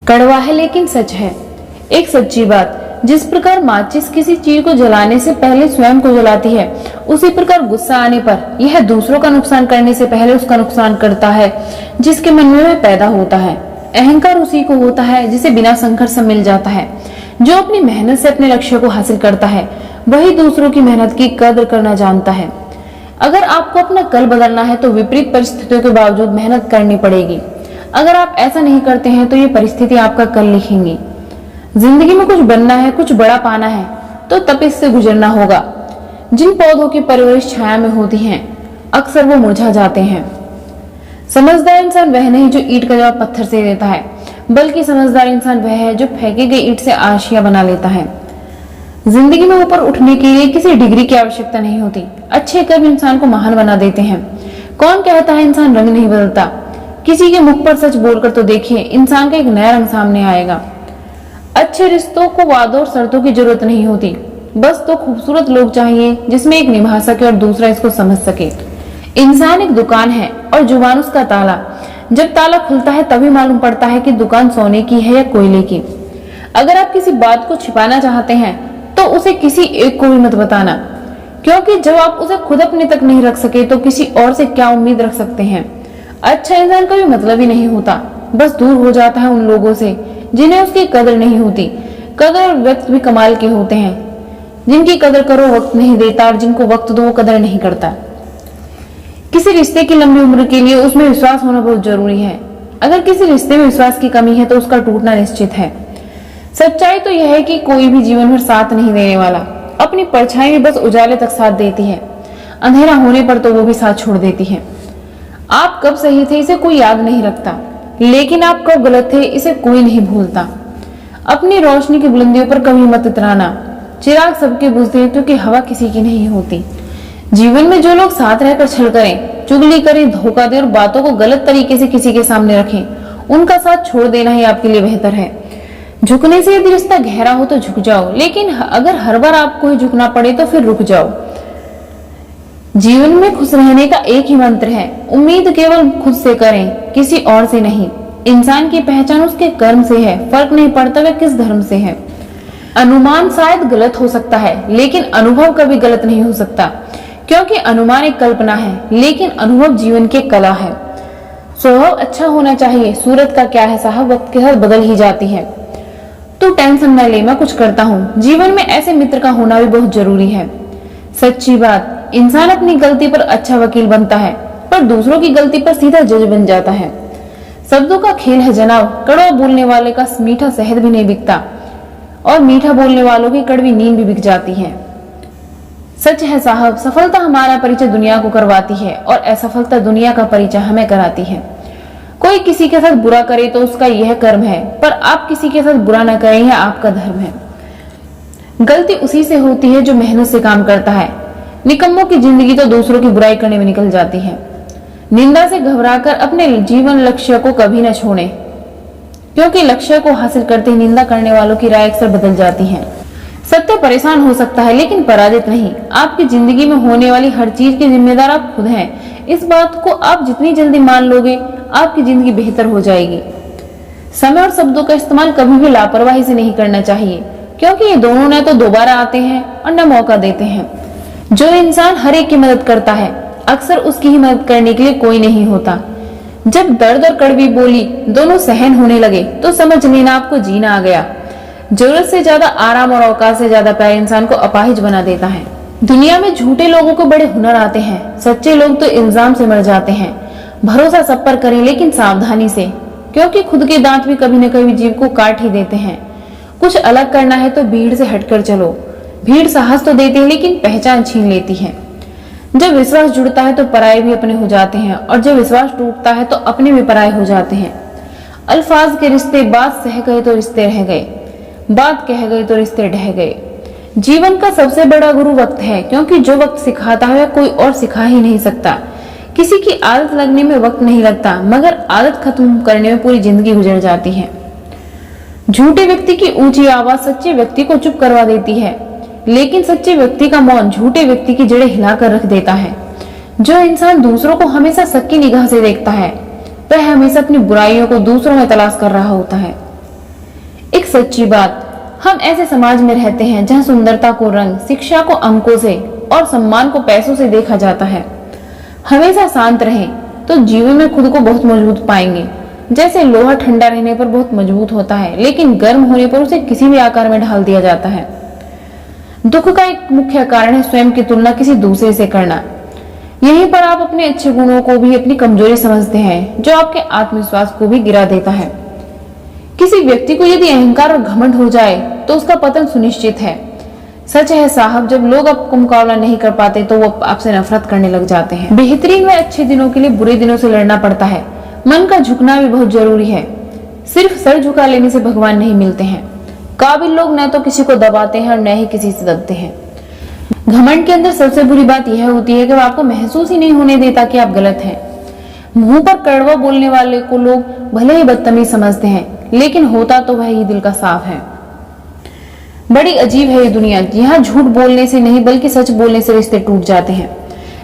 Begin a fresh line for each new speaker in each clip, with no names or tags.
कड़वा है लेकिन सच है। एक सच्ची बात, जिस प्रकार माचिस किसी चीज को जलाने से पहले स्वयं को जलाती है, उसी प्रकार गुस्सा आने पर यह दूसरों का नुकसान करने से पहले उसका नुकसान करता है जिसके मन में वह पैदा होता है। अहंकार उसी को होता है जिसे बिना संघर्ष मिल जाता है। जो अपनी मेहनत से अपने लक्ष्य को हासिल करता है वही दूसरों की मेहनत की कदर करना जानता है। अगर आपको अपना कल बदलना है तो विपरीत परिस्थितियों के बावजूद मेहनत करनी पड़ेगी। अगर आप ऐसा नहीं करते हैं तो ये परिस्थिति आपका कल लिखेंगी। जिंदगी में कुछ बनना है, कुछ बड़ा पाना है तो तपिश से गुजरना होगा। जिन पौधों की परवरिश छाया में होती है अक्सर वो मुरझा जाते हैं। समझदार इंसान वह नहीं जो ईंट का जवाब पत्थर से देता है, बल्कि समझदार इंसान वह है जो फेंके गए ईंट से आशिया बना लेता है। जिंदगी में ऊपर उठने के लिए किसी डिग्री की आवश्यकता नहीं होती। अच्छे कर्म इंसान को महान बना देते हैं। कौन कहता है इंसान रंग नहीं बदलता? किसी के मुख पर सच बोलकर तो देखिए, इंसान का एक नया रंग सामने आएगा। अच्छे रिश्तों को वादों और शर्तों की जरूरत नहीं होती, बस तो खूबसूरत लोग चाहिए जिसमें एक निभा सके और दूसरा इसको समझ सके। इंसान एक दुकान है और जुबान उसका ताला। जब ताला खुलता है तभी मालूम पड़ता है कि दुकान सोने की है या कोयले की। अगर आप किसी बात को छिपाना चाहते हैं तो उसे किसी एक को भी मत बताना, क्योंकि जब आप उसे खुद अपने तक नहीं रख सके तो किसी और से क्या उम्मीद रख सकते हैं। अच्छा इंसान कभी मतलब ही नहीं होता, बस दूर हो जाता है उन लोगों से जिन्हें उसकी कदर नहीं होती। कदर और वक्त भी कमाल के होते हैं। जिनकी कदर करो वक्त नहीं देता, और जिनको वक्त दो वो कदर नहीं करता। किसी रिश्ते की लंबी उम्र के लिए उसमें विश्वास होना बहुत जरूरी है। अगर किसी रिश्ते में विश्वास की कमी है तो उसका टूटना निश्चित है। सच्चाई तो यह है कि कोई भी जीवन भर साथ नहीं देने वाला। अपनी परछाई भी बस उजाले तक साथ देती है, अंधेरा होने पर तो वो भी साथ छोड़ देती है। आप कब सही थे इसे कोई याद नहीं रखता, लेकिन आप कब गलत थे इसे कोई नहीं भूलता। अपनी रोशनी की बुलंदियों पर कभी मत इतराना। चिराग सबके बुझते हैं क्योंकि हवा किसी की नहीं होती। जीवन में जो लोग साथ रहकर छल करें, चुगली करें, धोखा दें और बातों को गलत तरीके से किसी के सामने रखें, उनका साथ छोड़ देना ही आपके लिए बेहतर है। झुकने से यदि रिश्ता गहरा हो तो झुक जाओ, लेकिन अगर हर बार आपको ही झुकना पड़े तो फिर रुक जाओ। जीवन में खुश रहने का एक ही मंत्र है, उम्मीद केवल खुद से करें, किसी और से नहीं। इंसान की पहचान उसके कर्म से है, फर्क नहीं पड़ता वह किस धर्म से है। अनुमान शायद गलत हो सकता है, लेकिन अनुभव कभी गलत नहीं हो सकता, क्योंकि अनुमान एक कल्पना है, लेकिन अनुभव जीवन की कला है। स्वभाव अच्छा होना चाहिए, सूरत का क्या है साहब, वक्त के साथ बदल ही जाती है। तू टेंशन न ले, मैं कुछ करता हूँ। जीवन में ऐसे मित्र का होना भी बहुत जरूरी है। सच्ची बात, इंसान अपनी गलती पर अच्छा वकील बनता है, पर दूसरों की गलती पर सीधा जज बन जाता है। शब्दों का खेल है जनाब, कड़वा बोलने वाले का मीठा शहद भी नहीं बिकता, और मीठा बोलने वालों की कड़वी नींद भी बिक जाती है। सच है साहब, सफलता हमारा परिचय दुनिया को करवाती है और असफलता दुनिया का परिचय हमें कराती है। कोई किसी के साथ बुरा करे तो उसका यह कर्म है, पर आप किसी के साथ बुरा न करें यह आपका धर्म है। गलती उसी से होती है जो मेहनत से काम करता है। निकम्मों की जिंदगी तो दूसरों की बुराई करने में निकल जाती है। निंदा से घबराकर अपने जीवन लक्ष्य को कभी न छोड़ें, क्योंकि लक्ष्य को हासिल करते ही निंदा करने वालों की राय अक्सर बदल जाती है। सत्य परेशान हो सकता है लेकिन पराजित नहीं। आपकी जिंदगी में होने वाली हर चीज के जिम्मेदार आप खुद हैं। इस बात को आप जितनी जल्दी मान लोगे आपकी जिंदगी बेहतर हो जाएगी। समय और शब्दों का इस्तेमाल कभी भी लापरवाही से नहीं करना चाहिए, क्योंकि ये दोनों न तो दोबारा आते हैं और न मौका देते हैं। जो इंसान हर एक की मदद करता है अक्सर उसकी ही मदद करने के लिए कोई नहीं होता। जब दर्द और कड़वी बोली दोनों सहन होने लगे तो समझ लेना आपको जीना आ गया। जरूरत से ज्यादा आराम और औकात से ज्यादा प्यार इंसान को अपाहिज बना देता है। दुनिया में झूठे लोगों को बड़े हुनर आते हैं, सच्चे लोग तो इल्जाम से मर जाते हैं। भरोसा सब पर करें लेकिन सावधानी से, क्योंकि खुद के दांत भी कभी न कभी जीव को काट ही देते हैं। कुछ अलग करना है तो भीड़ से हटकर चलो। भीड़ साहस तो देती है लेकिन पहचान छीन लेती है। जब विश्वास जुड़ता है तो पराये भी अपने हो जाते हैं, और जब विश्वास टूटता है तो अपने भी पराये हो जाते हैं। अल्फाज के रिश्ते, बात सह गए तो रिश्ते रह गए, बात कह गए तो रिश्ते ढह गए। जीवन का सबसे बड़ा गुरु वक्त है, क्योंकि जो वक्त सिखाता है कोई और सिखा ही नहीं सकता। किसी की आदत लगने में वक्त नहीं लगता, मगर आदत खत्म करने में पूरी जिंदगी गुजर जाती है। झूठे व्यक्ति की ऊंची आवाज सच्चे व्यक्ति को चुप करवा देती है, लेकिन सच्चे व्यक्ति का मौन झूठे व्यक्ति की जड़ें हिलाकर रख देता है। जो इंसान दूसरों को हमेशा शक की निगाह से देखता है वह हमेशा अपनी बुराइयों को दूसरों में तलाश कर रहा होता है। सच्ची बात, हम ऐसे समाज में रहते हैं जहाँ सुंदरता को रंग, शिक्षा को अंकों से और सम्मान को पैसों से देखा जाता है। हमेशा शांत रहें तो जीवन में खुद को बहुत मजबूत पाएंगे। जैसे लोहा ठंडा रहने पर बहुत मजबूत होता है, लेकिन गर्म होने पर उसे किसी भी आकार में ढाल दिया जाता है। दुख का एक मुख्य कारण है स्वयं की तुलना किसी दूसरे से करना। यहीं पर आप अपने अच्छे गुणों को भी अपनी कमजोरी समझते हैं, जो आपके आत्मविश्वास को भी गिरा देता है। किसी व्यक्ति को यदि अहंकार और घमंड हो जाए तो उसका पतन सुनिश्चित है। सच है साहब, जब लोग आपको मुकाबला नहीं कर पाते तो वो आपसे नफरत करने लग जाते हैं। बेहतरीन व अच्छे दिनों के लिए बुरे दिनों से लड़ना पड़ता है। मन का झुकना भी बहुत जरूरी है। सिर्फ सर झुका लेने से भगवान नहीं मिलते हैं। काबिल लोग न तो किसी को दबाते हैं और न ही किसी से दबते हैं। घमंड के अंदर सबसे बुरी बात यह होती है कि वह आपको महसूस ही नहीं होने देता कि आप गलत हैं। मुंह पर कड़वा बोलने वाले को लोग भले ही बदतमीज समझते हैं, लेकिन होता तो वह ही दिल का साफ है। बड़ी अजीब है ये दुनिया, यहाँ झूठ बोलने से नहीं बल्कि सच बोलने से रिश्ते टूट जाते हैं।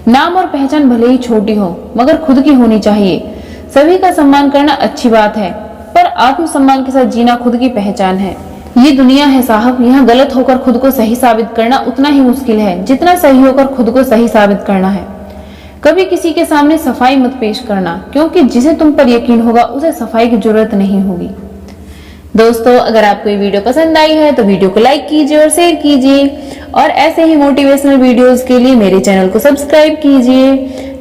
नाम और पहचान भले ही छोटी हो मगर खुद की होनी चाहिए। सभी का सम्मान करना अच्छी बात है, पर आत्मसम्मान के साथ जीना खुद की पहचान है। ये दुनिया है साहब, यहाँ गलत होकर खुद को सही साबित करना उतना ही मुश्किल है जितना सही होकर खुद को सही साबित करना है। कभी किसी के सामने सफाई मत पेश करना, क्योंकि जिसे तुम पर यकीन होगा उसे सफाई की जरूरत नहीं होगी। दोस्तों, अगर आपको ये वीडियो पसंद आई है तो वीडियो को लाइक कीजिए और शेयर कीजिए, और ऐसे ही मोटिवेशनल वीडियोस के लिए मेरे चैनल को सब्सक्राइब कीजिए।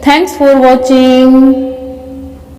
Thanks for watching.